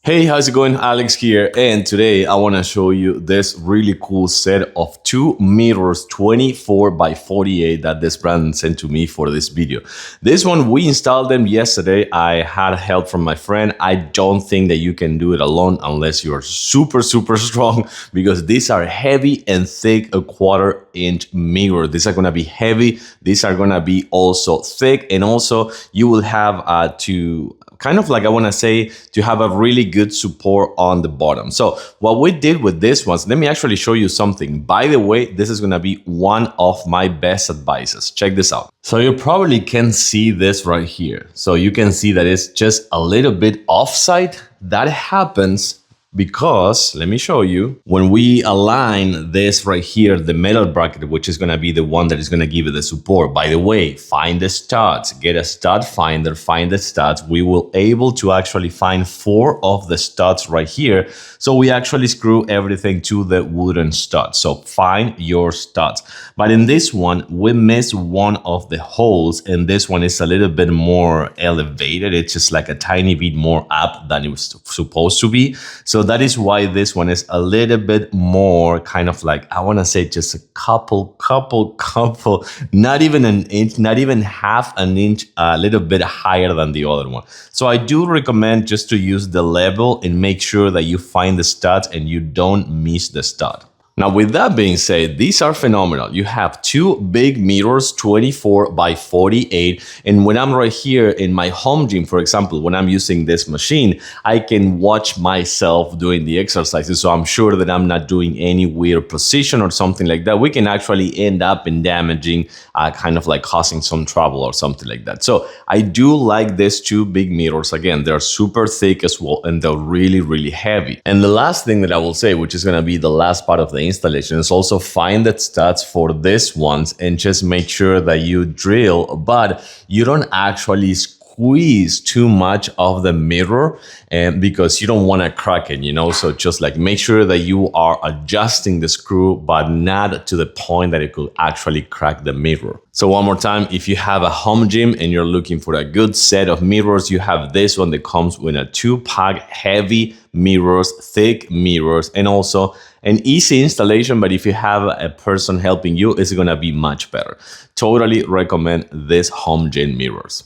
Hey, how's it going? Alex here, and today I want to show you this really cool set of two mirrors 24 by 48 that this brand sent to me for this video. This one, we installed them yesterday. I had help from my friend. I don't think that you can do it alone unless you're super strong, because these are heavy and thick, a 1/4-inch mirror. These are going to be heavy. These are going to be also thick, and also you will have to kind of like, I want to say, to have a really good support on the bottom. So what we did with this one, let me actually show you something. By the way, this is going to be one of my best advices. Check this out. So you probably can see this right here. So you can see that it's just a little bit offside. That happens because, let me show you, when we align this right here, the metal bracket, which is going to be the one that is going to give it the support. By the way, find the studs, get a stud finder, find the studs. We will able to actually find 4 of the studs right here. So we actually screw everything to the wooden stud. So find your studs. But in this one, we missed one of the holes, and this one is a little bit more elevated. It's just like a tiny bit more up than it was supposed to be. So that is why this one is a little bit more kind of like, I want to say just a couple, not even an inch, not even half an inch, a little bit higher than the other one. So I do recommend just to use the level and make sure that you find the studs and you don't miss the stud. Now, with that being said, these are phenomenal. You have two big mirrors, 24 by 48. And when I'm right here in my home gym, for example, when I'm using this machine, I can watch myself doing the exercises. So I'm sure that I'm not doing any weird position or something like that. We can actually end up in damaging, kind of like causing some trouble or something like that. So I do like these two big mirrors. Again, they're super thick as well, and they're really heavy. And the last thing that I will say, which is going to be the last part of the installation, is also find the studs for this ones and just make sure that you drill, but you don't actually squeeze too much of the mirror, and because you don't want to crack it, you know. So just like make sure that you are adjusting the screw, but not to the point that it could actually crack the mirror. So one more time, if you have a home gym and you're looking for a good set of mirrors, you have this one that comes with a 2-pack heavy mirrors, thick mirrors, and also an easy installation. But if you have a person helping you, it's going to be much better. Totally recommend this home gym mirrors.